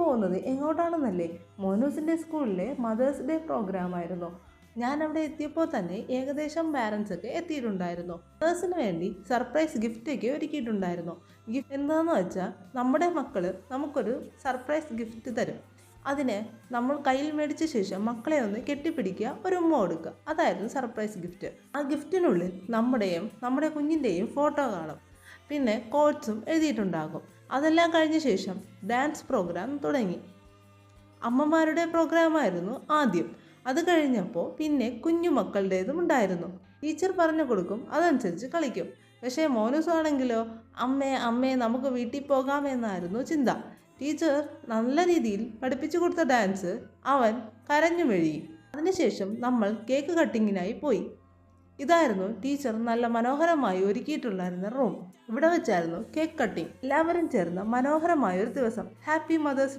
പോകുന്നത് എങ്ങോട്ടാണെന്നല്ലേ? മോനൂസിൻ്റെ സ്കൂളിലെ mothers day programme ആയിരുന്നു. ഞാൻ അവിടെ എത്തിയപ്പോൾ തന്നെ ഏകദേശം പാരൻസ് ഒക്കെ എത്തിയിട്ടുണ്ടായിരുന്നു. മദേഴ്സിന് വേണ്ടി സർപ്രൈസ് ഗിഫ്റ്റ് ഒക്കെ ഒരുക്കിയിട്ടുണ്ടായിരുന്നു. ഗിഫ്റ്റ് എന്താണെന്ന് വെച്ചാൽ നമ്മുടെ മക്കൾ നമുക്കൊരു സർപ്രൈസ് ഗിഫ്റ്റ് തരും. അതിന് നമ്മൾ കയ്യിൽ മേടിച്ച ശേഷം മക്കളെ ഒന്ന് കെട്ടിപ്പിടിക്കുക, ഒരു ഉമ്മ കൊടുക്കുക. അതായിരുന്നു സർപ്രൈസ് ഗിഫ്റ്റ്. ആ ഗിഫ്റ്റിനുള്ളിൽ നമ്മുടെ കുഞ്ഞിൻ്റെയും ഫോട്ടോ കാണും. പിന്നെ കോഡ്സും എഴുതിയിട്ടുണ്ടാകും. അതെല്ലാം കഴിഞ്ഞ ശേഷം ഡാൻസ് പ്രോഗ്രാം തുടങ്ങി. അമ്മമാരുടെ പ്രോഗ്രാമായിരുന്നു ആദ്യം. അത് കഴിഞ്ഞപ്പോൾ പിന്നെ കുഞ്ഞുമക്കളുടേതും ഉണ്ടായിരുന്നു. ടീച്ചർ പറഞ്ഞു കൊടുക്കും, അതനുസരിച്ച് കളിക്കും. പക്ഷേ മോനൂസ് ആണെങ്കിലോ അമ്മേ നമുക്ക് വീട്ടിൽ പോകാമെന്നായിരുന്നു ചിന്ത. ടീച്ചർ നല്ല രീതിയിൽ പഠിപ്പിച്ചു കൊടുത്ത ഡാൻസ് അവൻ കരഞ്ഞു മെഴുകി. അതിനുശേഷം നമ്മൾ കേക്ക് കട്ടിങ്ങിനായി പോയി. ഇതായിരുന്നു ടീച്ചർ നല്ല മനോഹരമായി ഒരുക്കിയിട്ടുണ്ടായിരുന്ന റൂം. ഇവിടെ വെച്ചായിരുന്നു കേക്ക് കട്ടിങ്. എല്ലാവരും ചേർന്ന് മനോഹരമായ ഒരു ദിവസം. Happy mothers